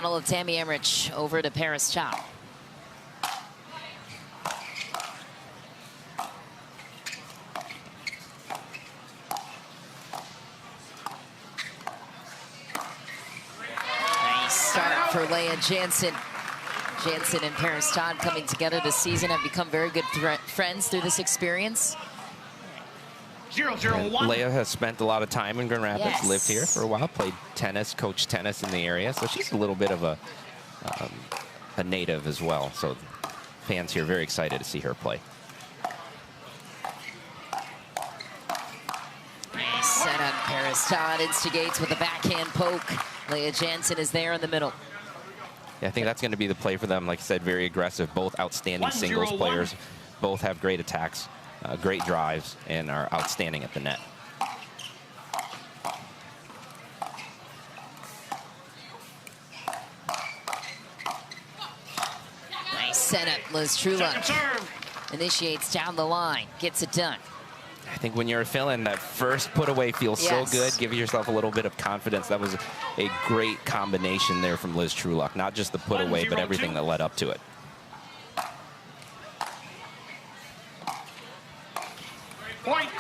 Of Tammy Emmrich over to Paris Todd. Nice start for Leah Jansen. Jansen and Paris Todd coming together this season have become very good friends through this experience. 0-0-1. Leah has spent a lot of time in Grand Rapids, Yes. lived here for a while, played tennis, coached tennis in the area, so she's a little bit of a native as well. So fans here very excited to see her play. Nice setup. Paris Todd instigates with a backhand poke. Leah Jansen is there in the middle. Yeah, I think that's going to be the play for them. Like I said, very aggressive. Both outstanding singles players. Both have great attacks, great drives, and are outstanding at the net. Nice setup. Liz Truluck initiates down the line, gets it done. I think when you're feeling that first put away feels so good, give yourself a little bit of confidence. That was a great combination there from Liz Truluck. Not just the put away, but everything that led up to it. Point.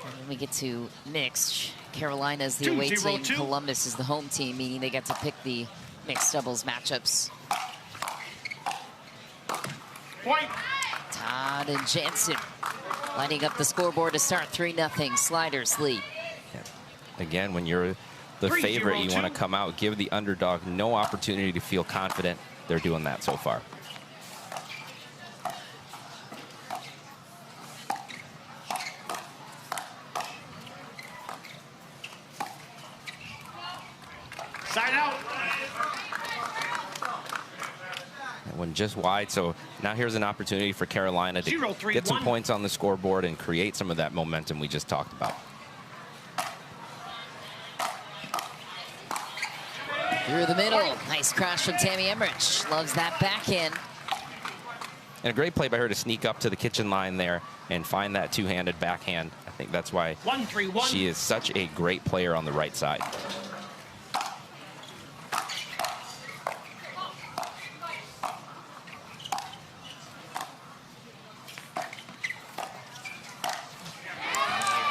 And when we get to mixed, Carolina is the away team, Columbus is the home team, meaning they get to pick the mixed doubles matchups. Point. Todd and Jansen lighting up the scoreboard to start 3-0. Sliders lead. Yeah. Again, when you're the favorite, you want to come out, give the underdog no opportunity to feel confident. They're doing that so far. Side out. One just wide, so now here's an opportunity for Carolina to get some points on the scoreboard and create some of that momentum we just talked about. Through the middle, nice crash from Tammy Emmrich. Loves that backhand. And a great play by her to sneak up to the kitchen line there and find that two-handed backhand. I think that's why she is such a great player on the right side.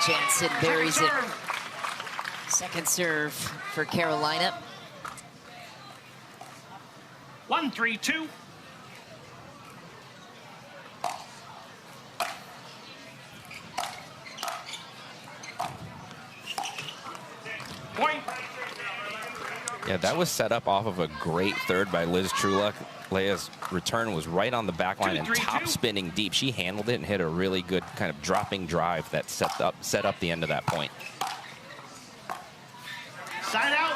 Jansen buries it. Second serve for Carolina. 1-3-2. Point. Yeah, that was set up off of a great third by Liz Truluck. Leah's return was right on the back line and top spinning deep. She handled it and hit a really good kind of dropping drive that set up the end of that point. Side out.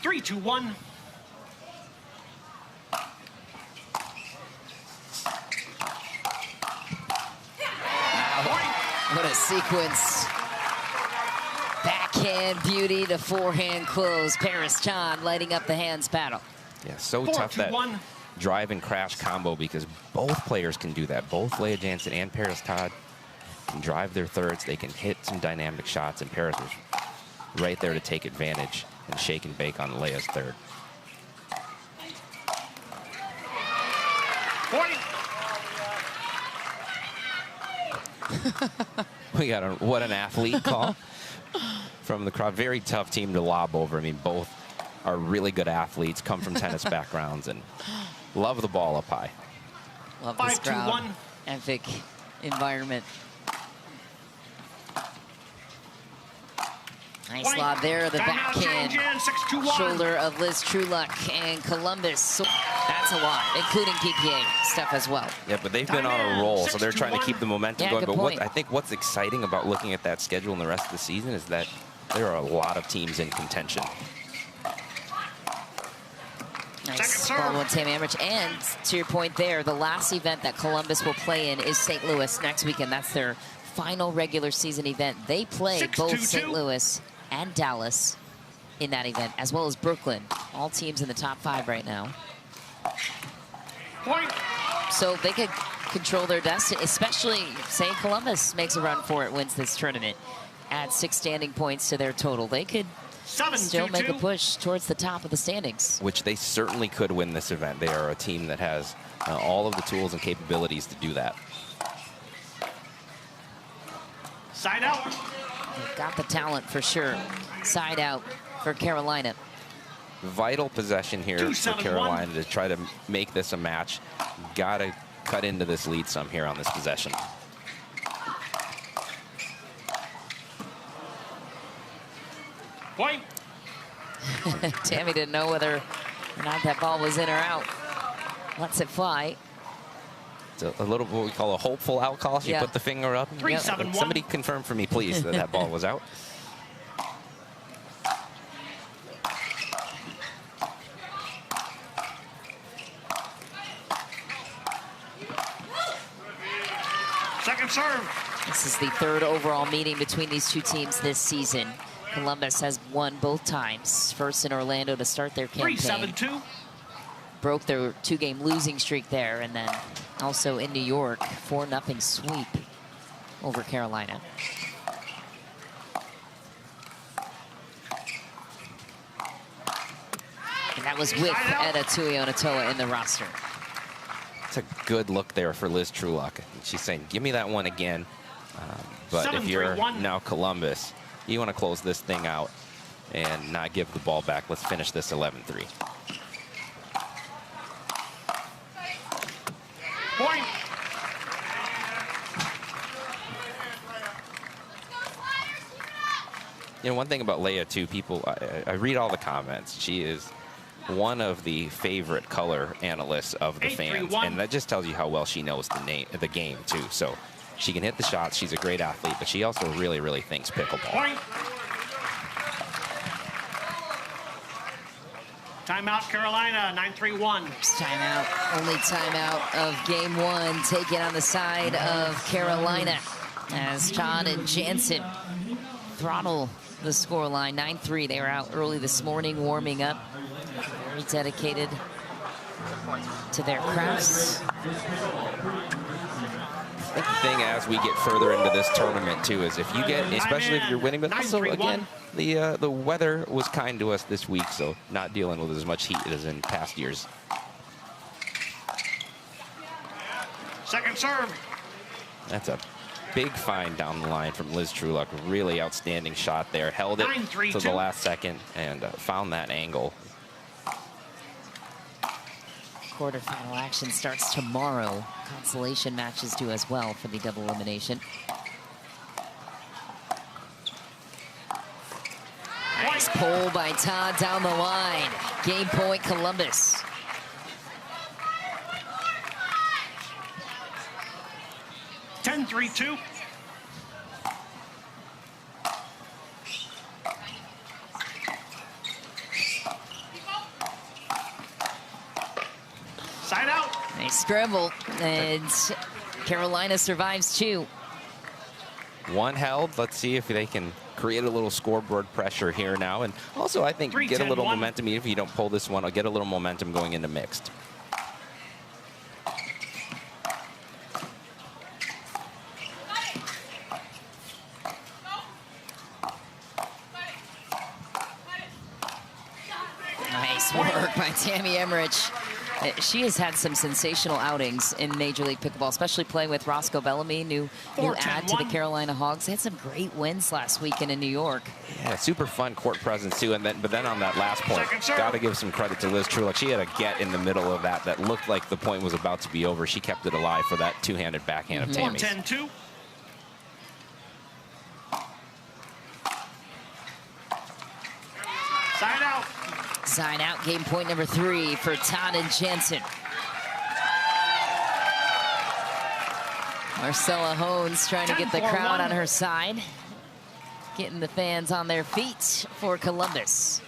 Three, two, one. What a sequence. Backhand beauty to forehand close. Paris Todd lighting up the hands battle. Yeah, so tough that drive and crash combo because both players can do that. Both Leah Jansen and Paris Todd can drive their thirds. They can hit some dynamic shots, and Paris was right there to take advantage and shake and bake on Leah's third. We got what an athlete call from the crowd. Very tough team to lob over. I mean, both are really good athletes, come from tennis backgrounds, and love the ball up high. Love this crowd. Epic environment. Nice lob there, the backhand shoulder of Liz Truluck and Columbus. So that's a lot, including PPA stuff as well. Yeah, but they've been on a roll, so they're trying to keep the momentum going. But I think what's exciting about looking at that schedule and the rest of the season is that there are a lot of teams in contention. Nice ball on Tammy Emmrich. And to your point there, the last event that Columbus will play in is St. Louis next weekend. That's their final regular season event. They play both St. Louis and Dallas in that event, as well as Brooklyn. All teams in the top 5 right now. Point. So they could control their destiny, especially, say, Columbus makes a run for it, wins this tournament, adds 6 standing points to their total. They could still make a push towards the top of the standings. Which they certainly could win this event. They are a team that has all of the tools and capabilities to do that. Side out. They've got the talent for sure. Side out for Carolina. Vital possession here for Carolina to try to make this a match. Got to cut into this lead some here on this possession. Point. Tammy didn't know whether or not that ball was in or out. Lets it fly. It's a little what we call a hopeful out call. She put the finger up. 3-7-1. Somebody confirm for me, please, that that ball was out. Second serve. This is the 3rd overall meeting between these two teams this season. Columbus has won both times. First in Orlando to start their campaign. 3-7-2. Broke their 2-game losing streak there, and then also in New York, 4-0 sweep over Carolina. And that was with Etta Tuionatoa in the roster. It's a good look there for Liz Truluck. She's saying, give me that one again. But if you're now Columbus, you want to close this thing out and not give the ball back. Let's finish this 11-3. Point. You know, one thing about Leia, too, people, I read all the comments. She is one of the favorite color analysts of the fans. And that just tells you how well she knows the game, too. So she can hit the shots. She's a great athlete, but she also really, really thinks pickleball. Point. Timeout, Carolina, 9-3-1. Timeout, only timeout of game 1, taken on the side of Carolina as Todd and Jansen throttle the scoreline. 9-3. They were out early this morning warming up. Very dedicated to their crafts. The thing as we get further into this tournament too is if you get, especially if you're winning, but also again the weather was kind to us this week, so not dealing with as much heat as in past years. Second serve. That's a big find down the line from Liz Truluck. Really outstanding shot there. Held it to the last second and found that angle. Quarterfinal action starts tomorrow. Consolation matches do as well for the double elimination. Nice pull by Todd down the line. Game point, Columbus. 10-3-2. Side out. Nice scramble, and Carolina survives 2. One held. Let's see if they can create a little scoreboard pressure here now. And also, I think get a little momentum. Even if you don't pull this one, I'll get a little momentum going into mixed. Nice work by Tammy Emmrich. She has had some sensational outings in Major League Pickleball, especially playing with Roscoe Bellamy, new add to the Carolina Hogs. They had some great wins last weekend in New York. Yeah, super fun court presence too. And but then on that last point, got to give some credit to Liz Truluck. She had a get in the middle of that looked like the point was about to be over. She kept it alive for that two-handed backhand of Tammy's. 10-2. Side out. Side out, game point number 3 for Todd and Jansen. Marcella Hones trying to get the crowd on her side. Getting the fans on their feet for Columbus.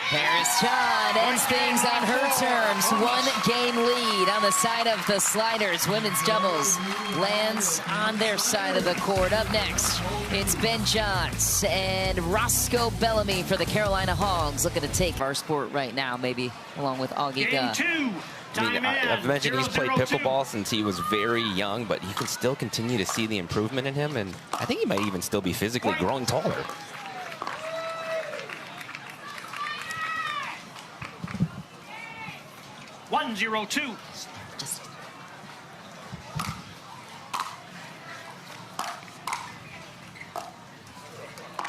Paris Todd ends things on her terms. 1-game lead on the side of the sliders. Women's doubles lands on their side of the court. Up next, it's Ben Johns and Roscoe Bellamy for the Carolina Hogs. Looking to take our sport right now, maybe, along with Augie Game Guh. 2. I mean, I've mentioned he's played pickleball since he was very young, but you can still continue to see the improvement in him, and I think he might even still be physically growing taller. One, 0-2.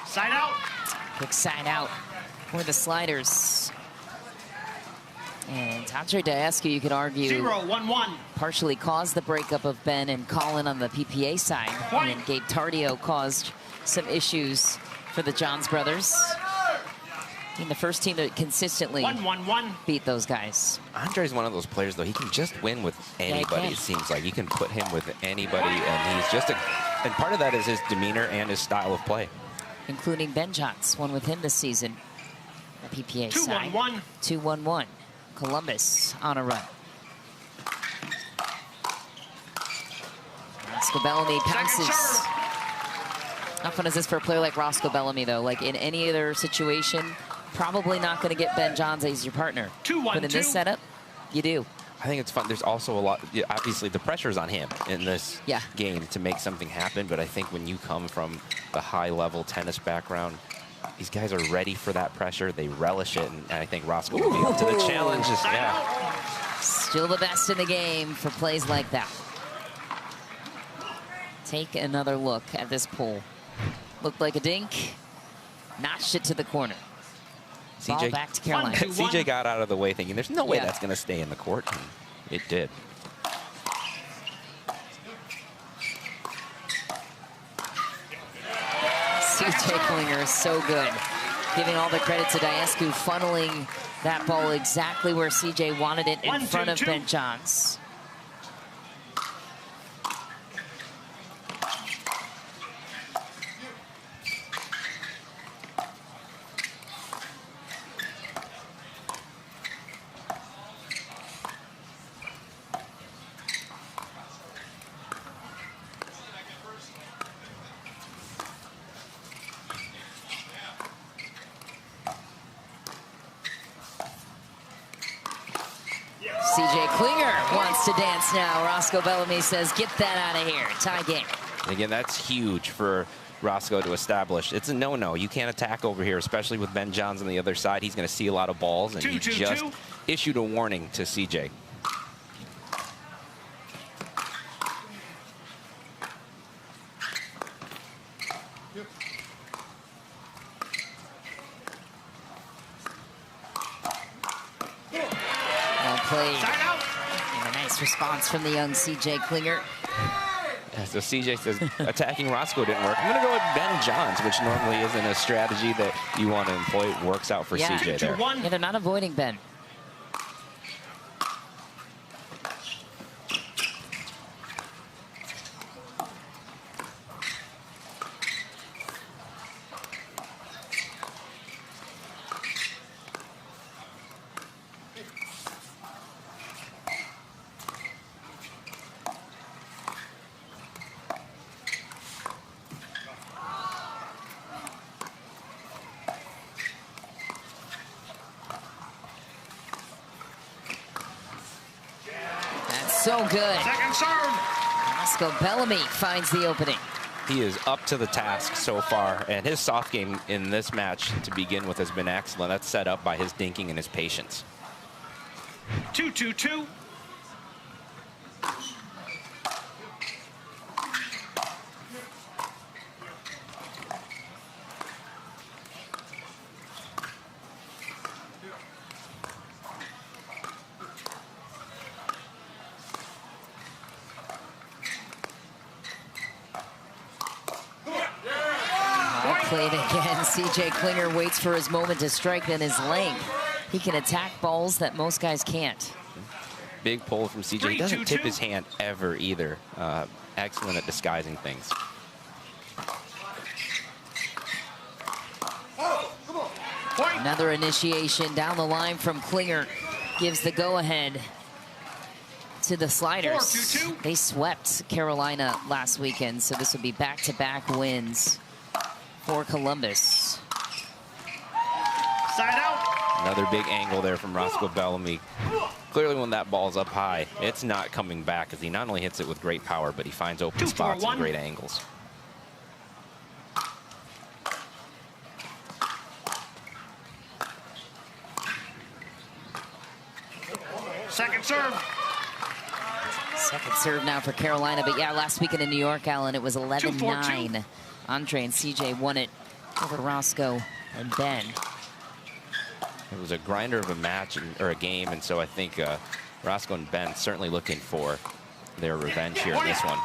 Side out. Quick side out for the sliders. And Andre Daescu, you could argue, 0-1-1. partially caused the breakup of Ben and Colin on the PPA side. And Gabe Tardio caused some issues for the Johns brothers. Being the first team to consistently 1-1-1. beat those guys. Andre's one of those players, though. He can just win with anybody, it seems like. You can put him with anybody, and he's just and part of that is his demeanor and his style of play. Including Ben Johns, won with him this season. The PPA side. 2-1-1. 2-1-1. Columbus on a run. Roscoe Bellamy passes. How fun is this for a player like Roscoe Bellamy, though? Like in any other situation, probably not going to get Ben Johns as your partner. 2-1-2. But in this setup, you do. I think it's fun. There's also a lot, obviously the pressure's on him in this game to make something happen, but I think when you come from the high-level tennis background, these guys are ready for that pressure. They relish it, and I think Roscoe will be up to the challenge. Still the best in the game for plays like that. Take another look at this pull. Looked like a dink. Notched it to the corner. Ball back to Carolina. CJ got out of the way thinking there's no way that's going to stay in the court. And it did. CJ Klinger is so good. Giving all the credit to Daescu, funneling that ball exactly where CJ wanted it in front of Ben Johns. CJ Klinger wants to dance now. Roscoe Bellamy says, get that out of here. Tie game. And again, that's huge for Roscoe to establish. It's a no-no. You can't attack over here, especially with Ben Johns on the other side. He's going to see a lot of balls, and he just issued a warning to CJ. Played. And a nice response from the young CJ Klinger. Yeah, so CJ says attacking Roscoe didn't work. I'm going to go with Ben Johns, which normally isn't a strategy that you want to employ. It works out for CJ there. Yeah, they're not avoiding Ben. So good. Second serve. Roscoe Bellamy finds the opening. He is up to the task so far, and his soft game in this match to begin with has been excellent. That's set up by his dinking and his patience. 2-2-2. Played again. CJ Klinger waits for his moment to strike, then his length. He can attack balls that most guys can't. Big pull from CJ. He doesn't tip his hand ever either. Excellent at disguising things. Another initiation down the line from Klinger gives the go-ahead to the Sliders. 4-2-2. They swept Carolina last weekend, so this will be back-to-back wins for Columbus. Side out. Another big angle there from Roscoe Bellamy. Clearly when that ball's up high, it's not coming back, as he not only hits it with great power, but he finds open spots and great angles. Second serve. Second serve now for Carolina, but yeah, last weekend in New York, Alan, it was 11-9. Andre and CJ won it over Roscoe and Ben. It was a grinder of a match or a game, and so I think Roscoe and Ben certainly looking for their revenge here in this one.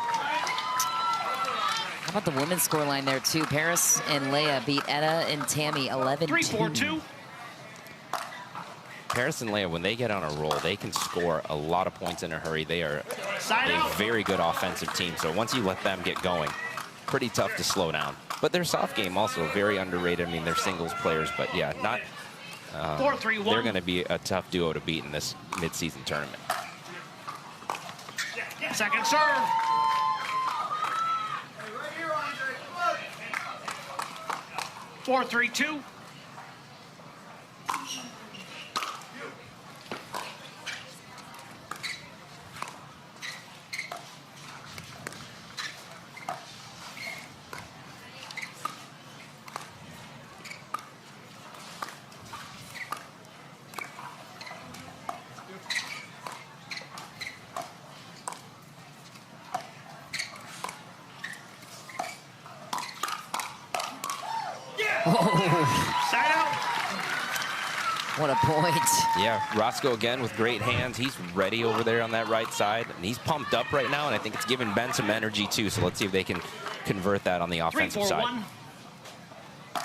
How about the women's scoreline there, too? Paris and Leah beat Etta and Tammy 11-2. 3-4-2. Paris and Leah, when they get on a roll, they can score a lot of points in a hurry. They are a very good offensive team, so once you let them get going, pretty tough to slow down. But their soft game also very underrated. I mean, they're singles players, but yeah, not. 4-3-1. They're going to be a tough duo to beat in this midseason tournament. Second serve. 4-3-2. Side out. What a point. Yeah, Roscoe again with great hands. He's ready over there on that right side, and he's pumped up right now, and I think it's giving Ben some energy too, so let's see if they can convert that on the offensive side. 3-4-1.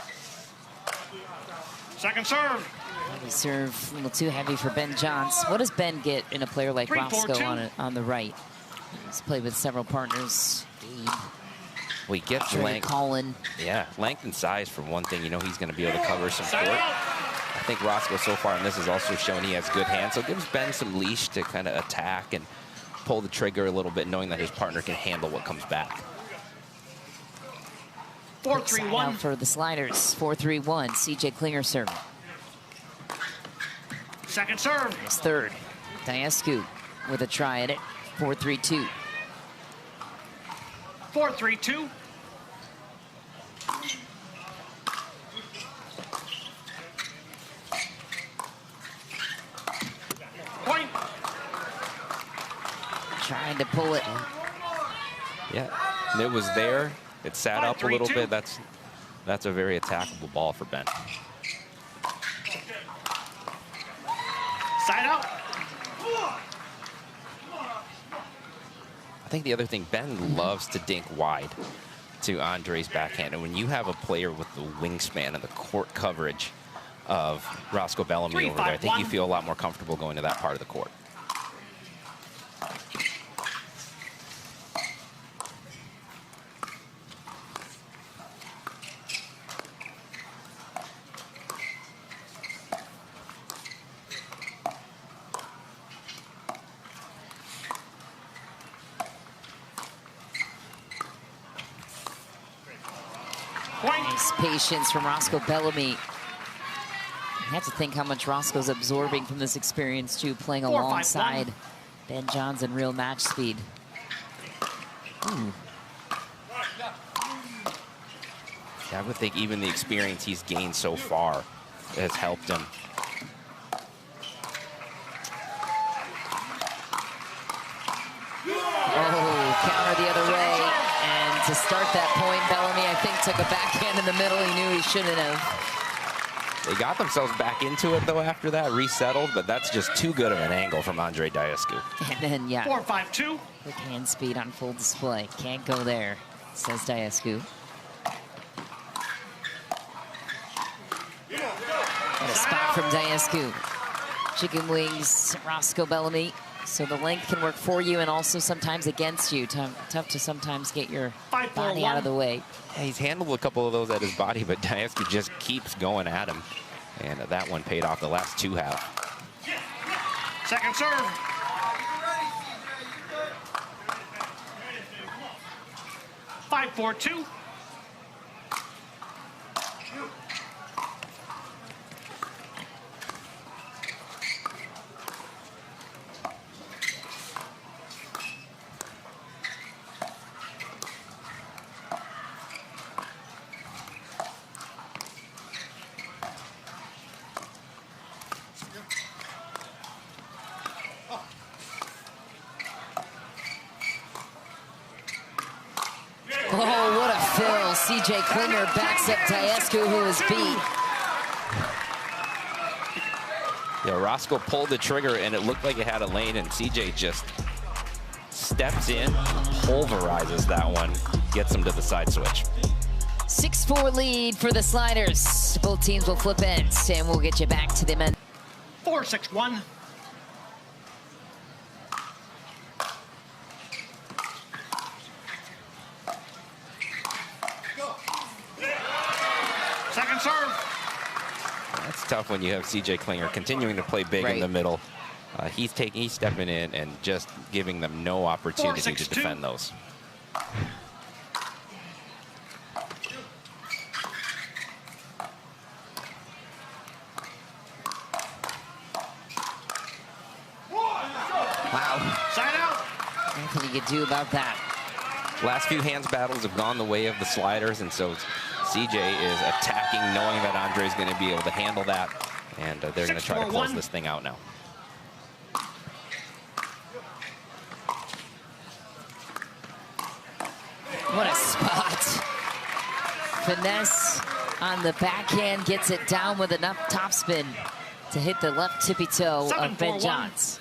Second serve. Heavy serve, a little too heavy for Ben Johns. What does Ben get in a player like 3-4-2. Roscoe on the right? He's played with several partners. Well, he gets length. Colin. Yeah, length and size for one thing. You know he's going to be able to cover some court. I think Roscoe so far in this has also shown he has good hands, so it gives Ben some leash to kind of attack and pull the trigger a little bit, knowing that his partner can handle what comes back. 4-3-1 for the Sliders. 4-3-1. CJ Klinger serving. Second serve. His third. Daescu with a try at it. 4-3-2. 4-3-2. Point. Trying to pull it. Yeah, and it was there. It sat up a little bit. That's a very attackable ball for Ben. Side out. I think the other thing, Ben loves to dink wide to Andre's backhand. And when you have a player with the wingspan and the court coverage of Roscoe Bellamy over there, I think you feel a lot more comfortable going to that part of the court. Nice patience from Roscoe Bellamy. You have to think how much Roscoe's absorbing from this experience, too, playing alongside Ben Johns in real match speed. Yeah, I would think even the experience he's gained so far has helped him. Oh, counter the other way. And to start that point, Bellamy, I think, took a backhand in the middle. He knew he shouldn't have. They got themselves back into it, though, after that, resettled, but that's just too good of an angle from Andre Daescu. And then, yeah. 4-5-2. Quick hand speed on full display. Can't go there, says Daescu. What a spot from Daescu. Chicken wings, Roscoe Bellamy. So the length can work for you and also sometimes against you. Tough to sometimes get your body out of the way. Yeah, he's handled a couple of those at his body, but Daescu just keeps going at him. And that one paid off. The last two have. Second serve. Five, 4-2. Oh, what a fill. CJ Klinger backs up Daescu, who is beat. Yeah, Roscoe pulled the trigger, and it looked like it had a lane, and CJ just steps in, pulverizes that one, gets him to the side switch. 6-4 lead for the Sliders. Both teams will flip ends, and we'll get you back to the men. 4-6-1. Second serve. That's tough when you have CJ Klinger continuing to play big in the middle. He's stepping in and just giving them no opportunity to defend those. Wow. Side out. Nothing you could do about that. Last few hands battles have gone the way of the Sliders, and so CJ is attacking, knowing that Andre's going to be able to handle that, and they're going to try to close this thing out now. What a spot. Finesse on the backhand, gets it down with enough topspin to hit the left tippy toe of Ben Johns.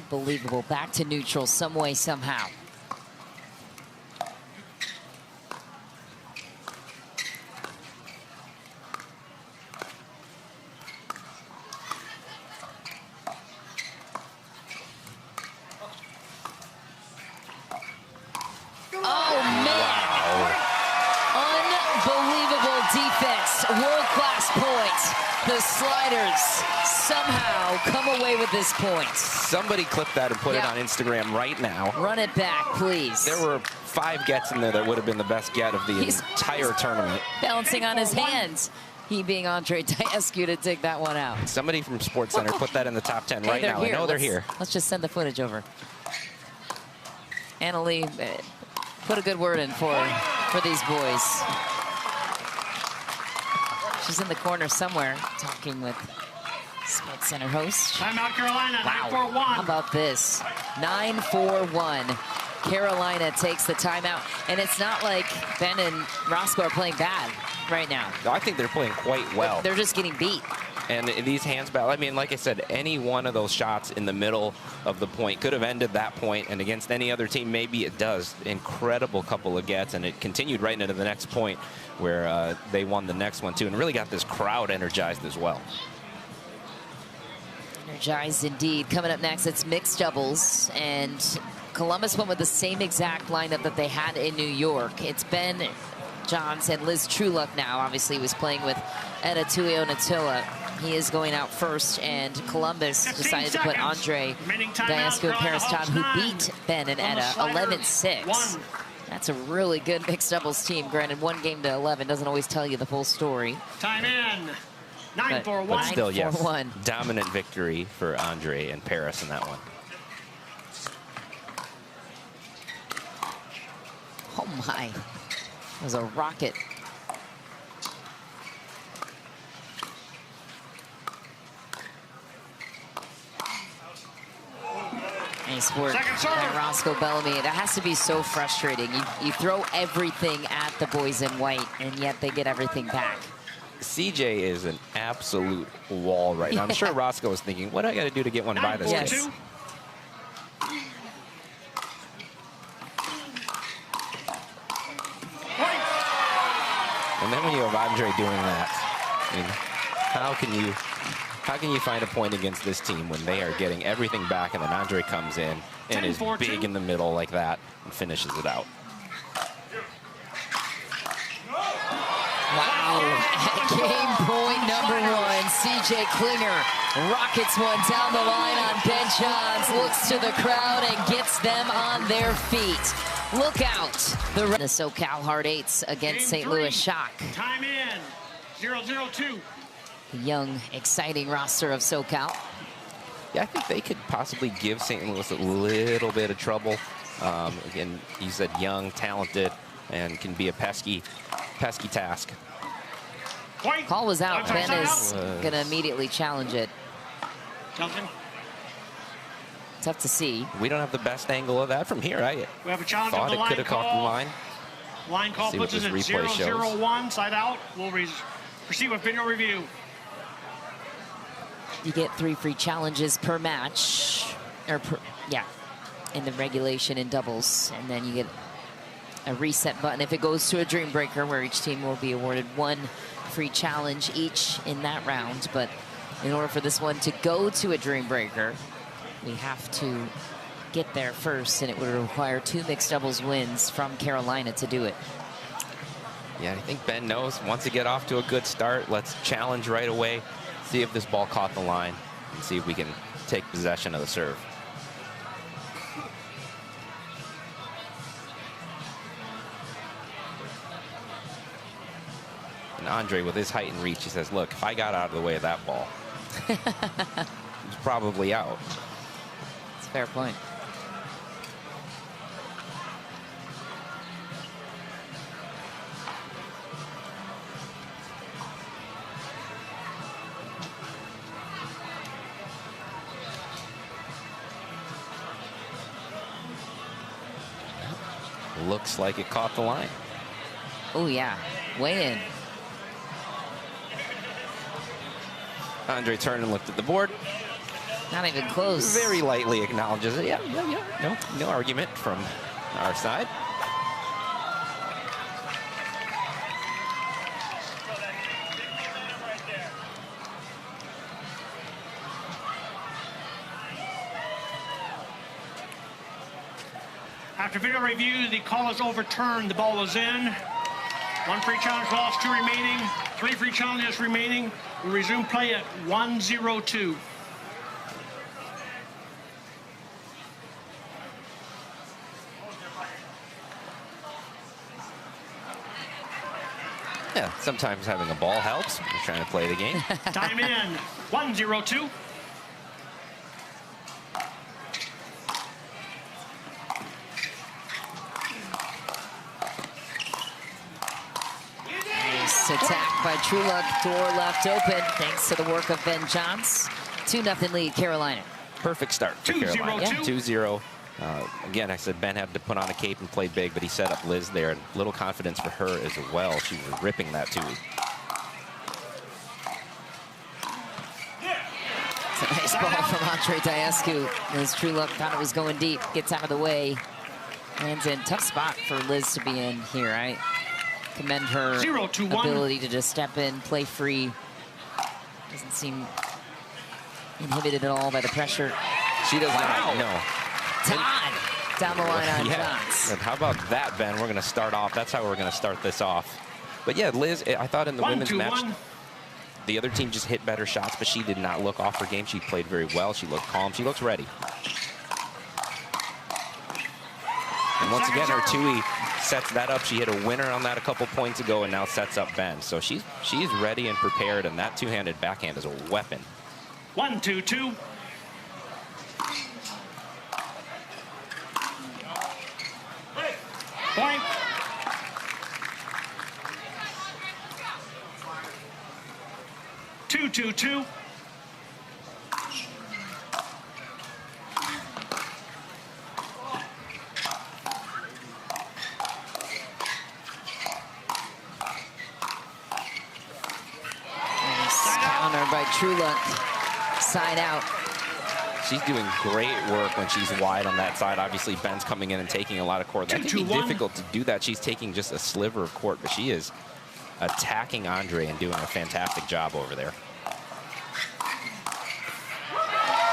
Unbelievable. Back to neutral some way, somehow. Oh, man. Unbelievable defense. World-class point. The Sliders somehow come away with this point. Somebody clip that and put it on Instagram right now. Run it back, please. There were 5 gets in there that would have been the best get of the entire tournament. Balancing on his hands. He being Andre Daescu to take that one out. Somebody from SportsCenter put that in the top 10 right now. I know they're here. Let's just send the footage over. Annalee, put a good word in for these boys. She's in the corner somewhere talking with SportsCenter host. Timeout, Carolina. Wow. 9-4-1. How about this? 9-4-1. Carolina takes the timeout. And it's not like Ben and Roscoe are playing bad right now. I think they're playing quite well. They're just getting beat. And these hands battle, I mean, like I said, any one of those shots in the middle of the point could have ended that point, and against any other team, maybe it does. Incredible couple of gets, and it continued right into the next point where they won the next one, too, and really got this crowd energized as well. Energized indeed. Coming up next, it's mixed doubles, and Columbus went with the same exact lineup that they had in New York. It's Ben Johns and Liz Truluck now. Obviously, he was playing with Etta Tuio-Natila. He is going out first, and Columbus decided to put Andre Daescu and Paris Todd, who beat Ben and Etta 11-6. That's a really good mixed doubles team. Granted, 1 game to 11 doesn't always tell you the full story. Time in. 9-4-1. But still, yes, dominant victory for Andre and Paris in that one. Oh my, that was a rocket. Nice work by Roscoe Bellamy. That has to be so frustrating. You throw everything at the boys in white, and yet they get everything back. CJ is an absolute wall right now. I'm sure Roscoe was thinking, what do I got to do to get one by this yes. kid? And then when you have Andre doing that, I mean, how can you find a point against this team when they are getting everything back, and then Andre comes in and is big in the middle like that and finishes it out? Wow. Game point number 1. CJ Klinger rockets one down the line on Ben Johns, looks to the crowd and gets them on their feet. Look out. The SoCal Hard Eights against St. Louis Shock. Time in. 0-0-2. The young, exciting roster of SoCal. Yeah, I think they could possibly give St. Louis a little bit of trouble. Again, you said young, talented, and can be a pesky task. Point. Call was out. Ben is going to immediately challenge it. Jansen. Tough to see. We don't have the best angle of that from here. We have a challenge thought on the it line could have caught the line. Line call puts us at 0-0-1, side out. We'll proceed with video review. You get 3 free challenges per match, or in the regulation in doubles, and then you get a reset button if it goes to a Dream Breaker, where each team will be awarded 1 free challenge each in that round. But in order for this one to go to a Dream Breaker, we have to get there first, and it would require 2 mixed doubles wins from Carolina to do it. Yeah, I think Ben knows, wants to get off to a good start. Let's challenge right away, see if this ball caught the line, and see if we can take possession of the serve. And Andre, with his height and reach, he says, look, if I got out of the way of that ball, it's probably out. That's a fair point. Looks like it caught the line. Oh, yeah. Way in. Andre turned and looked at the board. Not even close. Very lightly acknowledges it. Yeah. No argument from our side. After video review, the call is overturned. The ball is in. 1 free challenge lost, 2 remaining. 3 free challenges remaining. We resume play at 1-0-2. Yeah, sometimes having a ball helps when you're trying to play the game. Time in. 1-0-2. Attack by Truluck, door left open thanks to the work of Ben Johns. 2-0 lead, Carolina. Perfect start for Carolina. 2-0-2. 2-0. Again, I said Ben had to put on a cape and play big, but he set up Liz there. And little confidence for her as well. She was ripping that too. It's a nice ball from Andre Daescu as Truluck thought it was going deep. Gets out of the way. Lands in. Tough spot for Liz to be in here. I commend her 0-2-1. ability to just step in, play free. Doesn't seem inhibited at all by the pressure. She does not. No. Todd down the line on yeah. Johns. And how about that, Ben? We're going to start off. That's how we're going to start this off. But yeah, Liz, I thought in the women's match, the other team just hit better shots, but she did not look off her game. She played very well. She looked calm. She looks ready. And once again, her Tui sets that up. She hit a winner on that a couple points ago and now sets up Ben. So she's ready and prepared, and that two-handed backhand is a weapon. 1-2-2. Point. Two, 2-2. Counter by Truluck. Side out. She's doing great work when she's wide on that side. Obviously, Ben's coming in and taking a lot of court. That can be difficult to do that. She's taking just a sliver of court, but she is attacking Andre and doing a fantastic job over there.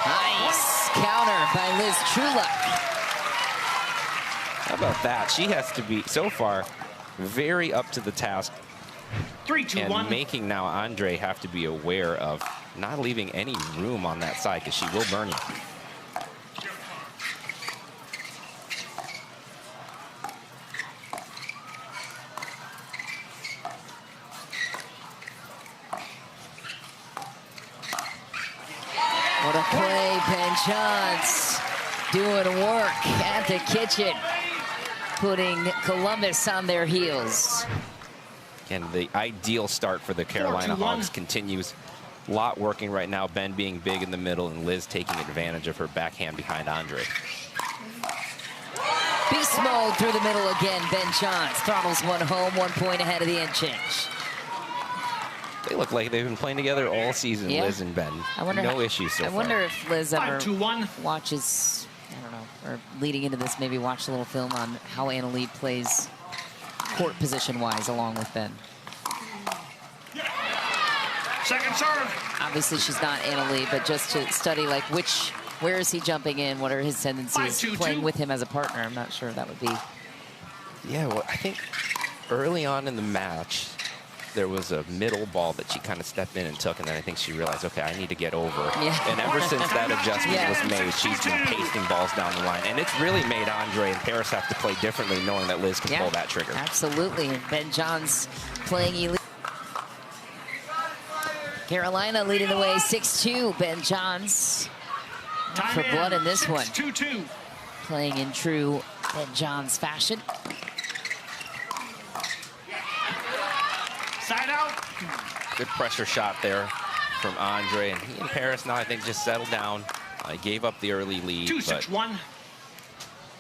Nice counter by Liz Truluck. How about that? She has to be, so far, very up to the task. 3, 2, 1. Making now Andre have to be aware of not leaving any room on that side because she will burn you. What a play, Ben Johns doing work at the kitchen, putting Columbus on their heels. And the ideal start for the Carolina Hogs continues. A lot working right now. Ben being big in the middle and Liz taking advantage of her backhand behind Andre. Beast mode through the middle again. Ben Johns throttles one home, 1 point ahead of the exchange. They look like they've been playing together all season, yeah. Liz and Ben. No issues so far. I wonder if Liz ever 5, 2, 1. watches, I don't know, or leading into this, maybe watch a little film on how Anna Lee plays court position-wise along with Ben. Second serve. Obviously, she's not Anna Lee, but just to study, like, where is he jumping in? What are his tendencies? 5, 2, playing 2. with him as a partner, I'm not sure that would be. Yeah, well, I think early on in the match, there was a middle ball that she kind of stepped in and took, and then I think she realized, okay, I need to get over. Yeah. And ever since that adjustment was made, she's been pasting balls down the line. And it's really made Andre and Paris have to play differently, knowing that Liz can pull that trigger. Absolutely. And Ben Johns playing elite. Carolina leading the way 6-2. Ben Johns for blood in this one. 2-2. Playing in true Ben Johns fashion. Side out. Good pressure shot there from Andre. And he and Paris now, I think, just settled down. Gave up the early lead, 2-6-1.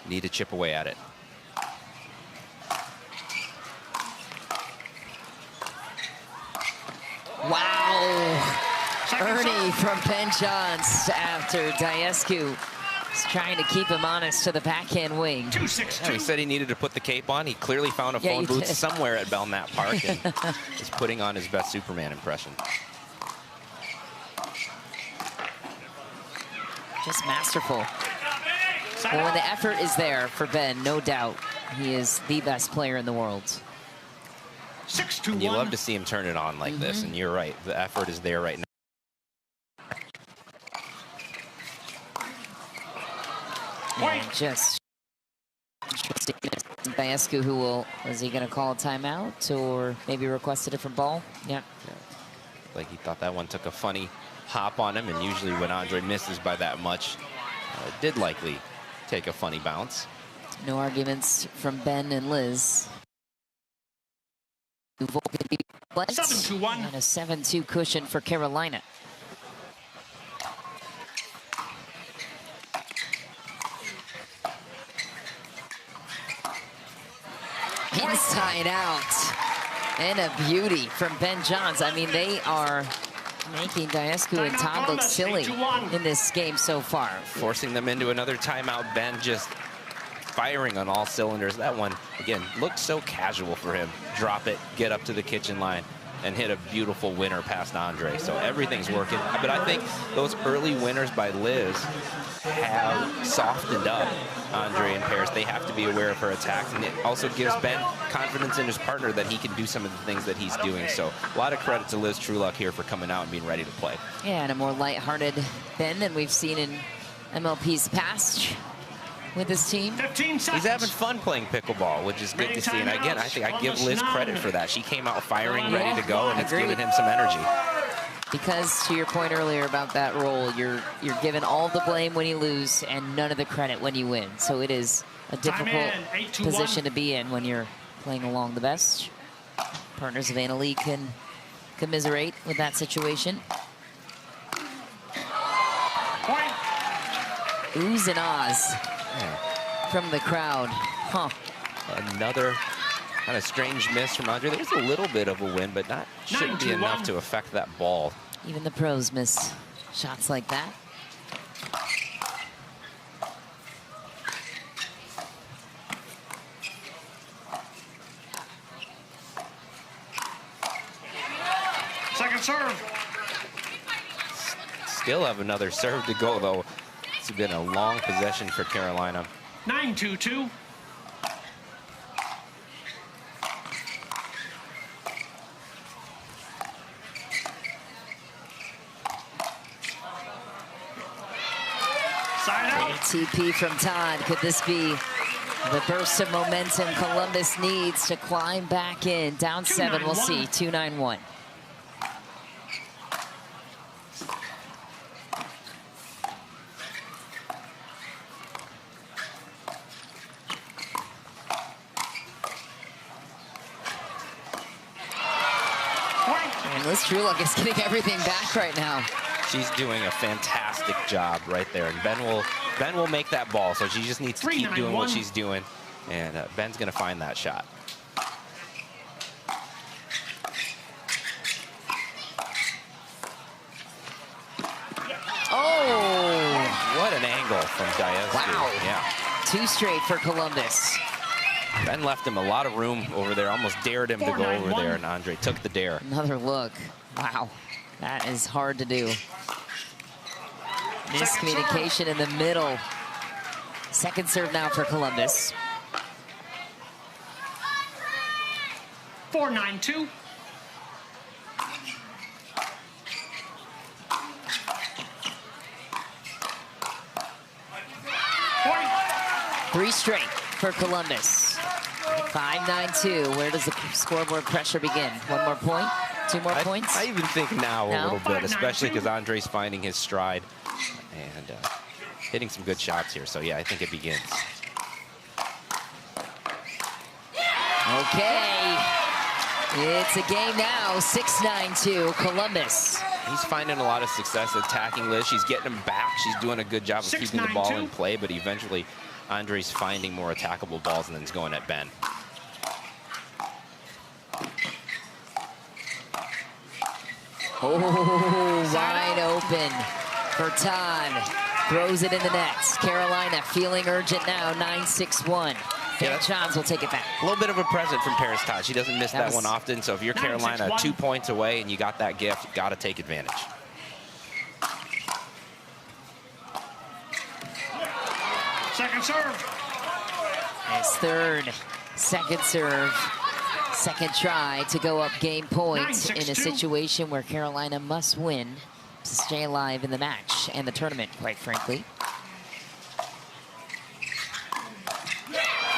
Need to chip away at it. Wow. Ernie from Ben Johns after Daescu is trying to keep him honest to the backhand wing. 2-6-2. He said he needed to put the cape on. He clearly found a phone booth somewhere at Belknap Park and is putting on his best Superman impression. Just masterful. Well, when the effort is there for Ben, no doubt, he is the best player in the world. 6-2-1. You love to see him turn it on like this, and you're right. The effort is there right now. And just Daescu, who will, is he going to call a timeout or maybe request a different ball? Yeah. Like he thought that one took a funny hop on him, and usually when Andre misses by that much, did likely take a funny bounce. No arguments from Ben and Liz. 7-2-1. And a 7-2 cushion for Carolina. Inside out. And a beauty from Ben Johns. I mean, they are making Daescu and Todd look silly in this game so far. Forcing them into another timeout. Ben just firing on all cylinders. That one, again, looked so casual for him. Drop it, get up to the kitchen line, and hit a beautiful winner past Andre. So everything's working. But I think those early winners by Liz have softened up Andre and Paris. They have to be aware of her attacks, and it also gives Ben confidence in his partner that he can do some of the things that he's doing. So a lot of credit to Liz Truluck here for coming out and being ready to play. Yeah, and a more lighthearted Ben than we've seen in MLP's past with his team. 15 seconds. He's having fun playing pickleball, which is good to see. And again, I think I give Liz credit for that. She came out firing, ready to go, and it's given him some energy. Because to your point earlier about that role, you're given all the blame when you lose and none of the credit when you win. So it is a difficult position to be in when you're playing along the best. Partners of Anna Lee can commiserate with that situation. Point. Oohs and ahs from the crowd. Huh. Another kind of strange miss from Andre. There's a little bit of a win, but shouldn't be enough to affect that ball. Even the pros miss shots like that. serve. Still have another serve to go, though. It's been a long possession for Carolina. 9-2-2. Side out. ATP from Todd. Could this be the burst of momentum Columbus needs to climb back in? Down 7, we'll see. 2-9-1. And Liz Truluck is getting everything back right now. She's doing a fantastic job right there. And Ben will make that ball, so she just needs to keep doing what she's doing. And Ben's going to find that shot. Oh! What an angle from Daescu. Wow. Yeah. 2 straight for Columbus. Ben left him a lot of room over there, almost dared him to go over there, and Andre took the dare. Another look. Wow. That is hard to do. Miscommunication in the middle. Second serve now for Columbus. 4-9-2. Three straight for Columbus. 5-9-2. Where does the scoreboard pressure begin? 1 more point? 2 more points? I even think now a little bit, especially because Andre's finding his stride and hitting some good shots here. So, yeah, I think it begins. Okay. It's a game now. 6-9-2, Columbus. He's finding a lot of success attacking Liz. She's getting him back. She's doing a good job of keeping the ball in play, but eventually Andre's finding more attackable balls and then he's going at Ben. Oh, wide open for Todd. Throws it in the net. Carolina feeling urgent now, 9-6-1. Ben Johns will take it back. A little bit of a present from Paris Todd. She doesn't miss that one often, so if you're Carolina 2 points away and you got that gift, you got to take advantage. Second serve. His third, second serve, second try to go up game point in a situation where Carolina must win to stay alive in the match and the tournament, quite frankly.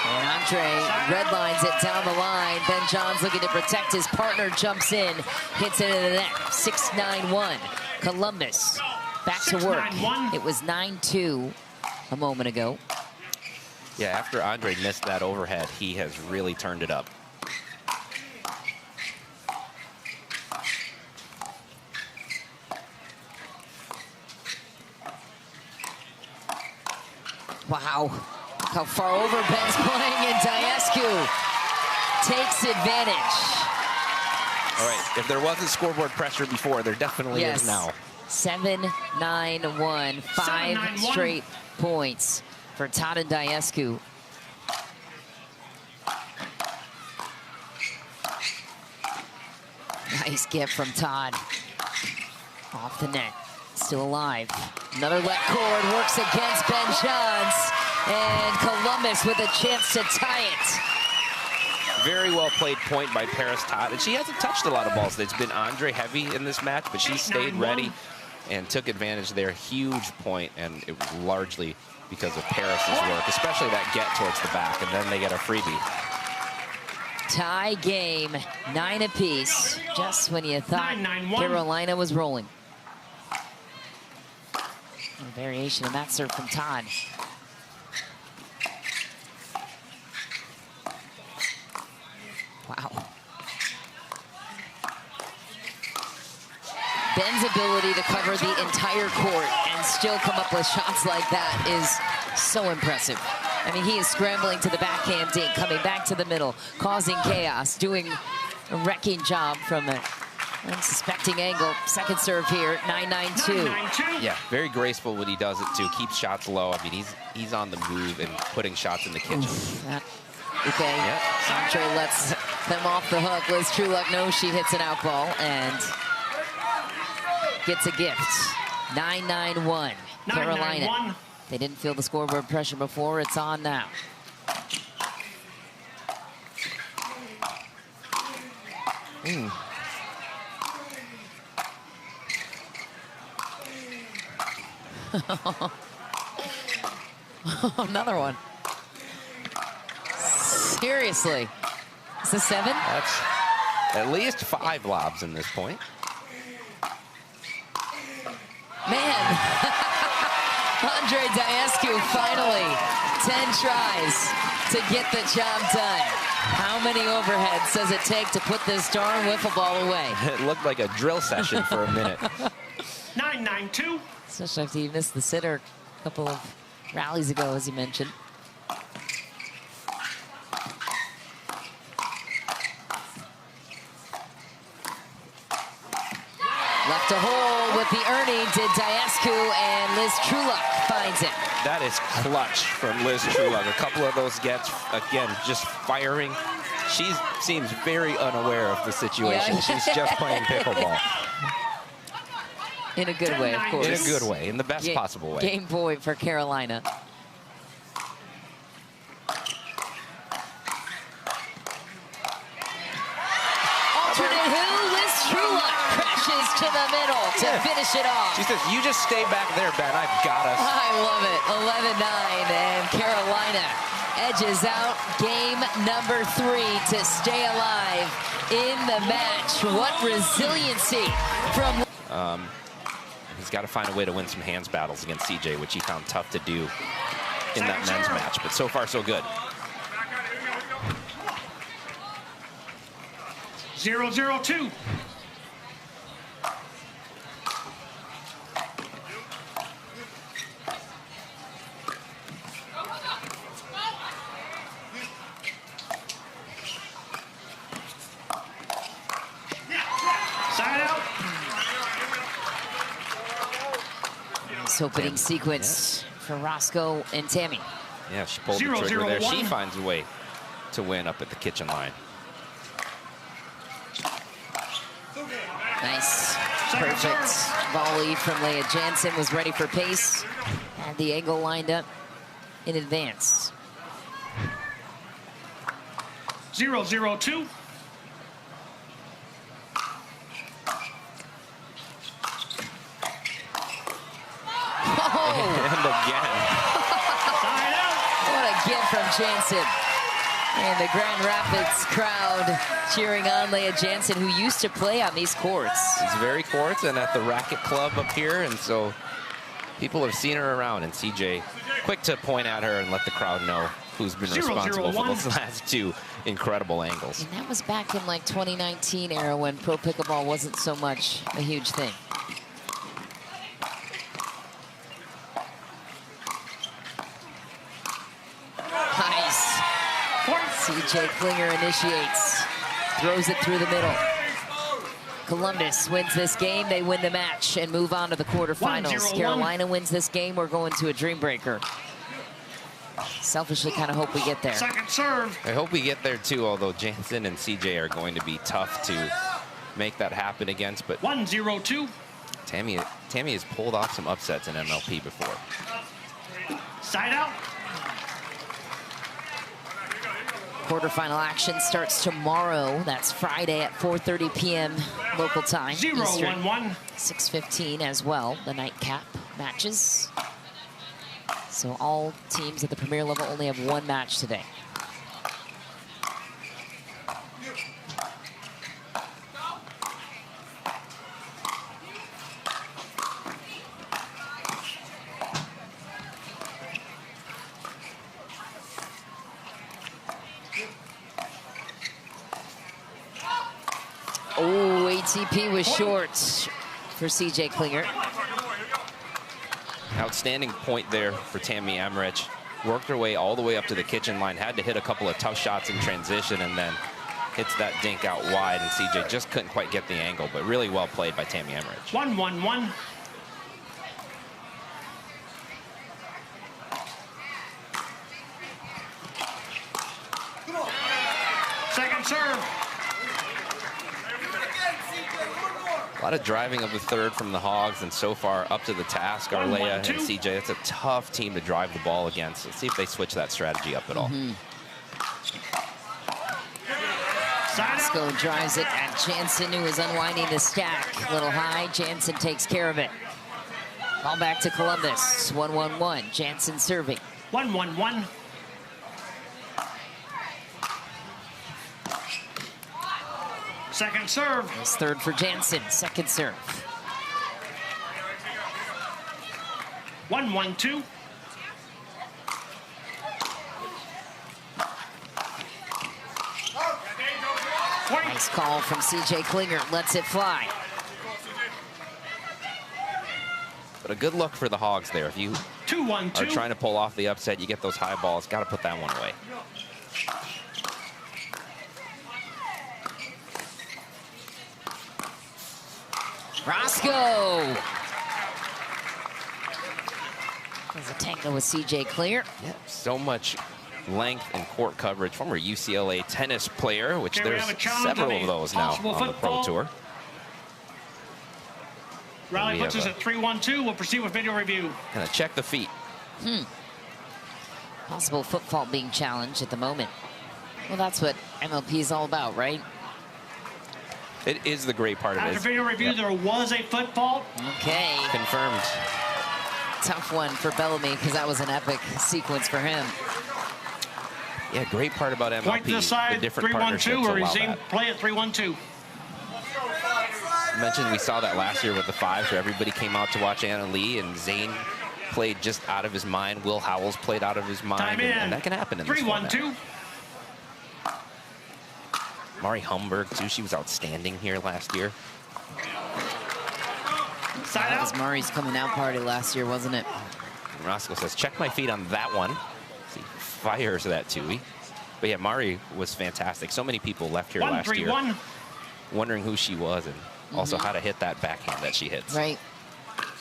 And Andre redlines it down the line. Ben Johns looking to protect his partner, jumps in, hits it into the net. 6-9-1. Columbus back to work. It was 9-2 a moment ago. Yeah, after Andre missed that overhead, he has really turned it up. Wow. Look how far over Ben's playing, and Daescu takes advantage. All right, if there wasn't scoreboard pressure before, there definitely is now. 7-9-1, 5 straight points for Todd and Daescu. Nice gift from Todd. Off the net, still alive. Another let cord, works against Ben Johns. And Columbus with a chance to tie it. Very well played point by Paris Todd. And she hasn't touched a lot of balls. It's been Andre heavy in this match, but she stayed ready and took advantage there. Huge point, and it was largely because of Paris's work, especially that get towards the back, and then they get a freebie. Tie game, 9 apiece, just when you thought Carolina was rolling. A variation of that serve from Todd. Wow. Ben's ability to cover the entire court and still come up with shots like that is so impressive. I mean, he is scrambling to the backhand dink, coming back to the middle, causing chaos, doing a wrecking job from an unsuspecting angle. Second serve here, 9-9-2. Yeah, very graceful when he does it too. Keeps shots low. I mean, he's on the move and putting shots in the kitchen. Okay, yep. Andre lets them off the hook. Liz Truluck knows she hits an out ball, and gets a gift. 9-9-1. Carolina. 9-9-1. They didn't feel the scoreboard pressure before. It's on now. Another one. Seriously. Is this 7? That's at least 5 lobs in this point. Man. Andre Daescu finally 10 tries to get the job done. How many overheads does it take to put this darn wiffle ball away? It looked like a drill session for a minute. 9-9-2. Especially after he missed the sitter a couple of rallies ago, as you mentioned. Left a hole with the earning to Daescu, and Liz Truluck finds it. That is clutch from Liz Truluck. A couple of those gets, again, just firing. She seems very unaware of the situation. Yeah. She's just playing pickleball. In a good way, of course. In a good way, in the best possible way. Game point for Carolina. Alternate who? Liz Truluck crashes to the middle to finish it off. She says, you just stay back there, Ben. I've got us. I love it. 11-9, and Carolina edges out game number 3 to stay alive in the match. What resiliency from... He's got to find a way to win some hands battles against CJ, which he found tough to do in that men's match. But so far, so good. 0-0-2. Side out. Nice opening sequence for Roscoe and Tammy. Yeah, she pulled the trigger there. She finds a way to win up at the kitchen line. Nice, perfect volley from Leah Jansen. Was ready for pace. Had the angle lined up in advance. 0-0-2. And again. What a gift from Jansen. And the Grand Rapids crowd cheering on Leah Jansen, who used to play on these courts. These very courts and at the racket club up here, and so people have seen her around, and CJ quick to point at her and let the crowd know who's been responsible for those last 2 incredible angles. And that was back in like 2019 era when pro pickleball wasn't so much a huge thing. Nice. CJ Klinger initiates, throws it through the middle. Columbus wins this game, they win the match and move on to the quarterfinals. Carolina wins this game, we're going to a dream breaker. Selfishly kind of hope we get there. Second serve. I hope we get there too, although Jansen and CJ are going to be tough to make that happen against. But 1-0-2. Tammy has pulled off some upsets in MLP before. Side out. Quarterfinal action starts tomorrow. That's Friday at 4:30 p.m. local time. 0-1-1. 6:15 as well, the nightcap matches. So all teams at the premier level only have 1 match today. Oh, ATP was short for CJ Klinger. Outstanding point there for Tammy Emmrich. Worked her way all the way up to the kitchen line. Had to hit a couple of tough shots in transition and then hits that dink out wide. And CJ just couldn't quite get the angle, but really well played by Tammy Emmrich. 1-1-1. Second serve. A lot of driving of the third from the Hogs, and so far up to the task are Leia and CJ. It's a tough team to drive the ball against. Let's see if they switch that strategy up at all. Daescu drives it at Jansen, who is unwinding the stack. A little high, Jansen takes care of it. Ball back to Columbus, 1-1-1. Jansen serving. 1-1-1. Second serve. It's third for Jansen, second serve. 1-1-2. Nice call from CJ Klinger, lets it fly. But a good look for the Hogs there. If you 2-1-2. are trying to pull off the upset, you get those high balls. Got to put that one away. Roscoe. There's a tango with CJ Klinger. Yep, so much length and court coverage. Former UCLA tennis player, which there's several of those now on the Pro Tour. Rally puts us at 3-1-2. We'll proceed with video review. Gonna check the feet. Possible foot fault being challenged at the moment. Well, that's what MLP is all about, right? It is the great part of it. After video review, there was a foot fault. Okay. Confirmed. Tough one for Bellamy, because that was an epic sequence for him. Yeah, great part about MLP. Point to the side, the different 3-1-2, or resume play at 3-1-2. I mentioned we saw that last year with the fives, where everybody came out to watch Anna Lee, and Zane played just out of his mind. Will Howells played out of his mind, and that can happen in this format. 3-1-2. Mari Humberg, too. She was outstanding here last year. That was Murray's coming out party last year, wasn't it? And Roscoe says, check my feet on that one. See, fires that Tui. But yeah, Mari was fantastic. So many people left here last year wondering who she was, and also how to hit that backhand that she hits. Right.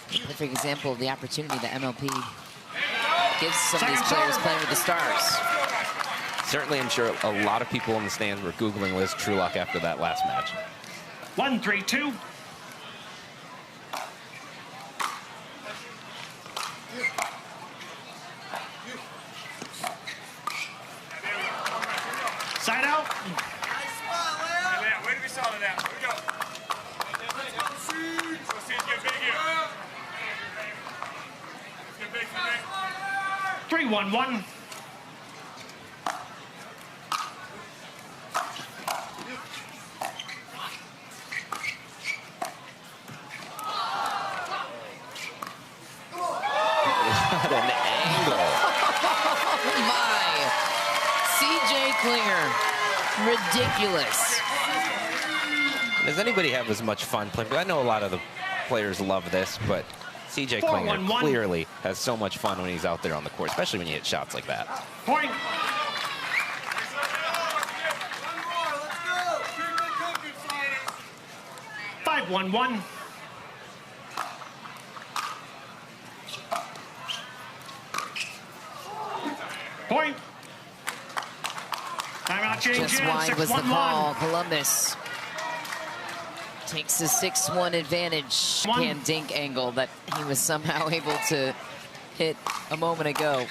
Perfect example of the opportunity that MLP gives some of these players playing with the stars. Certainly, I'm sure a lot of people in the stands were Googling Liz Truluck after that last match. 1-3-2. Side out. Nice spot, Leia. Way to be solid out. Here we go. Let's see it get big here. Let's get big for me. 3-1-1. What an angle. My CJ Klinger, ridiculous. Does anybody have as much fun playing? I know a lot of the players love this, but CJ Klinger clearly has so much fun when he's out there on the court, especially when you hit shots like that. Point. 5-1-1. Point. Timeout change. Just wide was the call. Columbus takes the 6-1 advantage. Can dink angle that he was somehow able to hit a moment ago.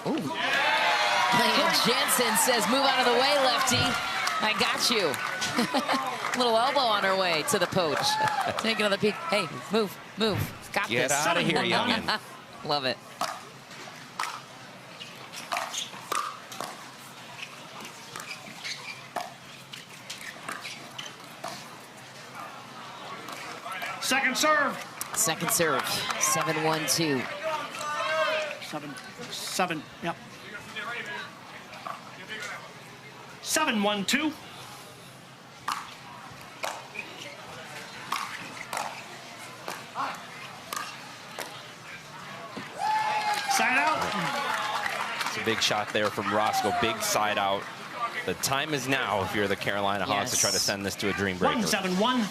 Ooh. And Jansen says, move out of the way, lefty. I got you. Little elbow on her way to the poach. Take another peek. Hey, move, move. Got Get this. out of here, youngin. Love it. Second serve. Second serve. 7-1-2. 7. Yep. 7-1-2. Side out. It's a big shot there from Roscoe. Big side out. The time is now if you're the Carolina Hogs to try to send this to a dream breaker. 1-7-1.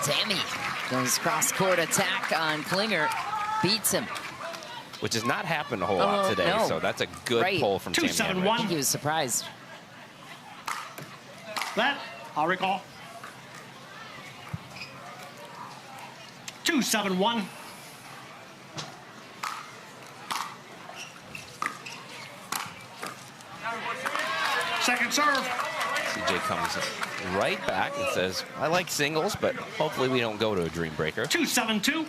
Tammy goes cross-court attack on Klinger. beats him. Which has not happened a whole lot today, no. so that's a good pull from Tammy Emmrich. I think he was surprised. That, I'll recall. 2-7-1. Second serve. CJ comes right back and says, I like singles, but hopefully we don't go to a dream breaker. 2-7-2.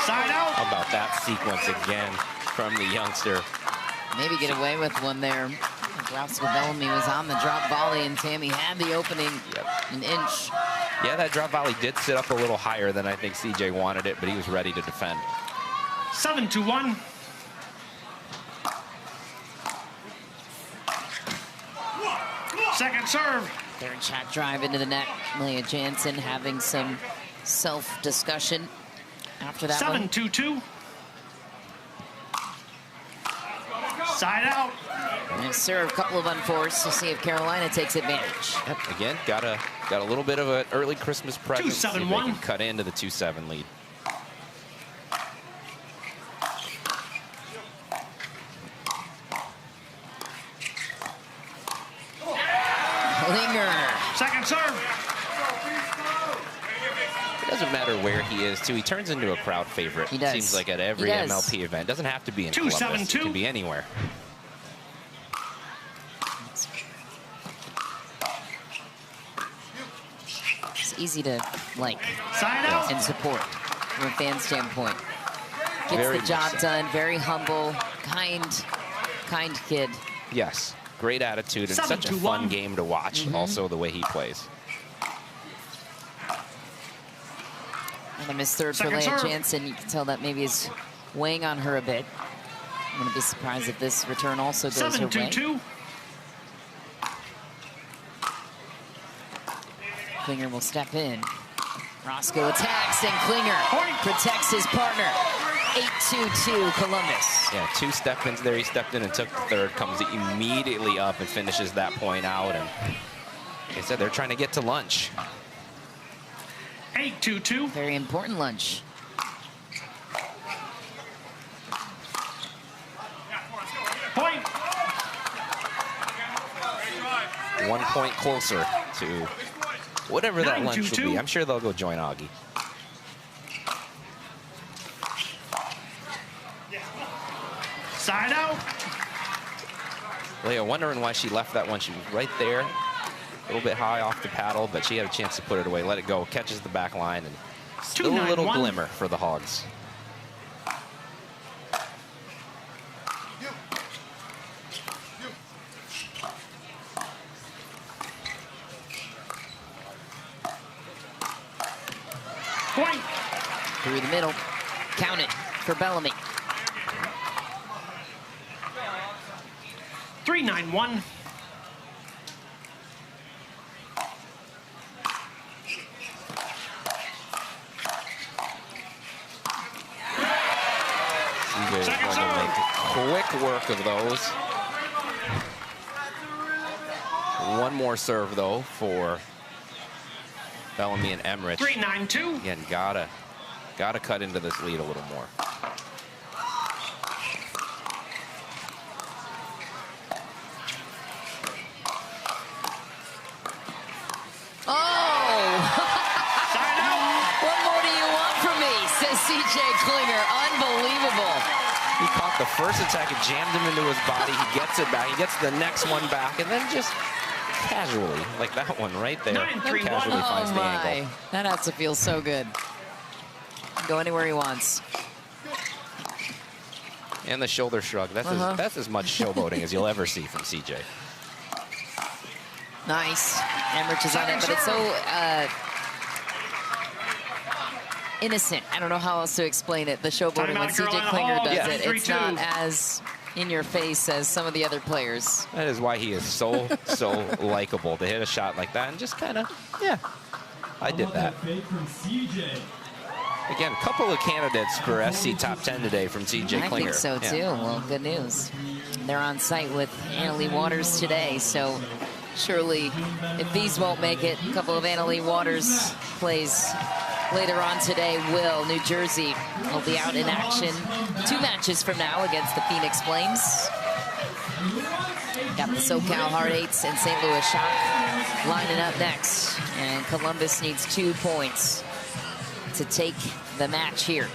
Side out. How about that sequence again from the youngster? Maybe get away with one there. Bellamy was on the drop volley, and Tammy had the opening an inch. Yeah, that drop volley did sit up a little higher than I think CJ wanted it, but he was ready to defend. 7-1. Second serve. Third shot drive into the net. Malia Jansen having some self-discussion after that 7-2-2. Side out. And serve, a couple of unforced to see if Carolina takes advantage. Yep, again, got a little bit of an early Christmas present. 2-7-1. Cut into the 2-7 lead. Klinger. Second serve. It doesn't matter where he is, too. He turns into a crowd favorite. He does. Seems like at every MLP event. Doesn't have to be in Columbus. It can be anywhere. It's easy to like and support from a fan standpoint. Gets Very the job so. done. Very humble, kind kid. Yes, great attitude and such a fun game to watch. Also, the way he plays. And I missed third for Leia Jansen. You can tell that maybe is weighing on her a bit. I'm going to be surprised if this return also goes her way. 7-2-2. Klinger will step in. Roscoe attacks, and Klinger protects his partner. 8-2-2 Columbus. Yeah, 2 step-ins there. He stepped in and took the third, comes immediately up and finishes that point out. And like I said, they're trying to get to lunch. 8-2-2. Very important lunch. Point. 1 point closer to whatever that lunch will 9-2-2. be. I'm sure they'll go join Augie. Side out. Leia wondering why she left that one. She was right there, a little bit high off the paddle, but she had a chance to put it away. Let it go, catches the back line, and still a little glimmer for the Hogs. Point. Through the middle. Count it for Bellamy. 3-9-1. CJ is going to make quick work of those. One more serve, though, for Bellamy and Emmrich. 3-9-2. Again, gotta cut into this lead a little more. CJ Klinger, unbelievable. He caught the first attack, it jammed him into his body. He gets it back, he gets the next one back, and then just casually, like that one right there, casually finds the angle. That has to feel so good. Go anywhere he wants. And the shoulder shrug. That's as much showboating as you'll ever see from CJ. Nice. Emmrich is on it, but it's so innocent. I don't know how else to explain it. The showboating when CJ Klinger does it. It's not as in your face as some of the other players. That is why he is so likable, to hit a shot like that and just kind of, yeah, I did that. Again, a couple of candidates for SC Top 10 today from CJ Klinger. I think so, too. Well, good news. They're on site with Annalie Waters today, so Surely, if these won't make it, a couple of Annalee Waters plays later on today will. New Jersey will be out in action 2 matches from now against the Phoenix Flames. Got the SoCal Hard Eights and St. Louis Shock lining up next. And Columbus needs 2 points to take the match here.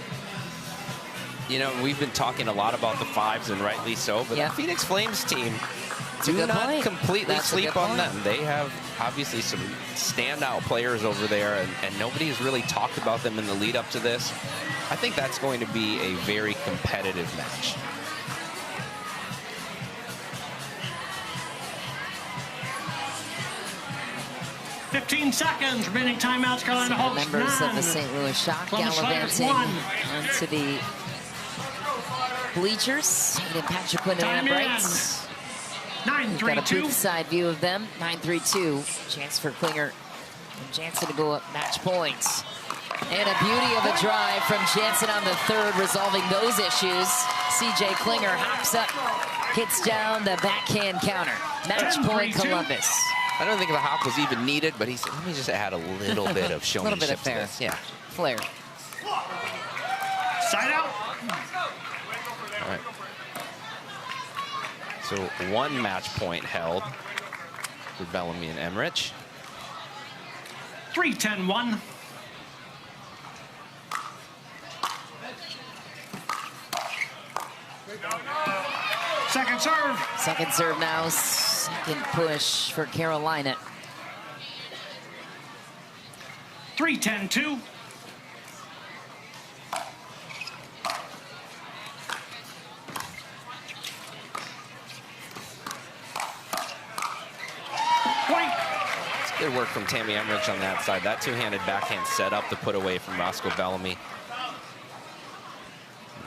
You know, we've been talking a lot about the 5s, and rightly so, but the Phoenix Flames team, do not completely sleep on them. They have obviously some standout players over there, and nobody has really talked about them in the lead up to this. I think that's going to be a very competitive match. "15 seconds, remaining timeouts, Carolina Hogs. Members of the St. Louis Shock gallivanting onto the bleachers. And Patrick Quinn and Emmrich. 9-3-2. Got a booth side view of them. 9-3-2. Chance for Klinger and Jansen to go up match points. And a beauty of a drive from Jansen on the third, resolving those issues. CJ Klinger hops up, hits down the backhand counter. Match point Columbus. I don't think the hop was even needed, but he said, let me just add a little bit of showmanship. A little bit of fair. Yeah. Flair. Side out. All right. So 1 match point held for Bellamy and Emmrich. 3-10-1. Second serve. Second serve now. Second push for Carolina. 3-10-2. Good work from Tammy Emmrich on that side. That 2-handed backhand set up to put away from Roscoe Bellamy.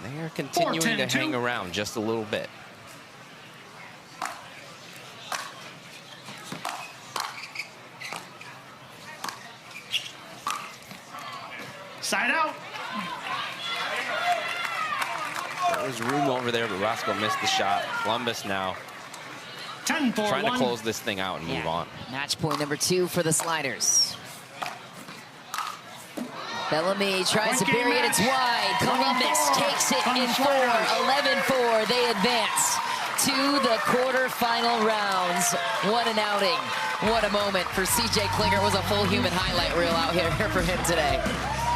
And they are continuing to hang around just a little bit. Side out. There was room over there, but Roscoe missed the shot. Columbus now 10-4-1. trying to close this thing out and move on. Match point number 2 for the Sliders. Bellamy tries to bury it. It's wide. Columbus takes it in 4. 11-4. They advance to the quarterfinal rounds. What an outing. What a moment for CJ Klinger. It was a full human highlight reel out here for him today.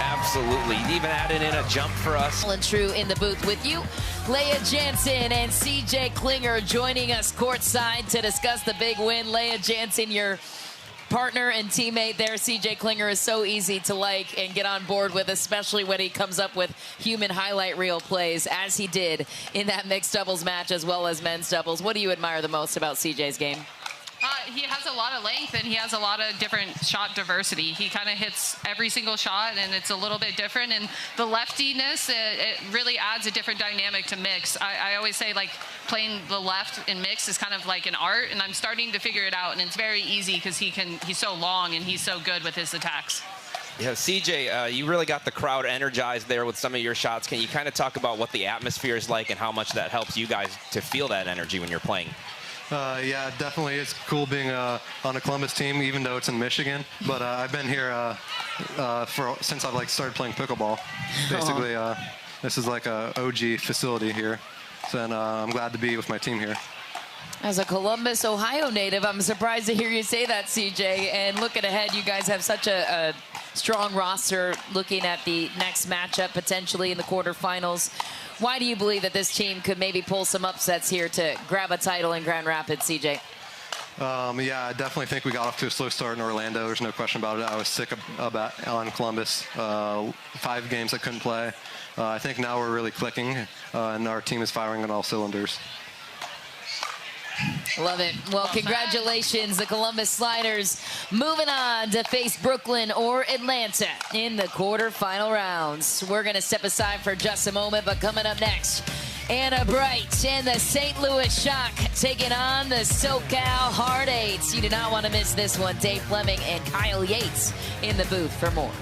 Absolutely. He even added in a jump for us. And True in the booth with you. Leah Jansen and CJ Klinger joining us courtside to discuss the big win. Leah Jansen, your partner and teammate there. CJ Klinger is so easy to like and get on board with, especially when he comes up with human highlight reel plays, as he did in that mixed doubles match as well as men's doubles. What do you admire the most about CJ's game? He has a lot of length, and he has a lot of different shot diversity. He kind of hits every single shot, and it's a little bit different. And the leftiness, it really adds a different dynamic to mix. I always say, like, playing the left in mix is kind of like an art, and I'm starting to figure it out. And it's very easy because he's so long and he's so good with his attacks. Yeah, CJ, you really got the crowd energized there with some of your shots. Can you kind of talk about what the atmosphere is like and how much that helps you guys to feel that energy when you're playing? Yeah, definitely. It's cool being on a Columbus team, even though it's in Michigan. But I've been here since I've started playing pickleball. Basically, this is like a OG facility here. So, and I'm glad to be with my team here. As a Columbus, Ohio native, I'm surprised to hear you say that, CJ. And looking ahead, you guys have such a strong roster looking at the next matchup potentially in the quarterfinals. Why do you believe that this team could maybe pull some upsets here to grab a title in Grand Rapids, CJ? Yeah, I definitely think we got off to a slow start in Orlando. There's no question about it. I was sick on Columbus. 5 games I couldn't play. I think now we're really clicking, and our team is firing on all cylinders. Love it. Well, congratulations, the Columbus Sliders moving on to face Brooklyn or Atlanta in the quarterfinal rounds. We're going to step aside for just a moment, but coming up next, Anna Bright and the St. Louis Shock taking on the SoCal Hard Eights. You do not want to miss this one. Dave Fleming and Kyle Yates in the booth for more.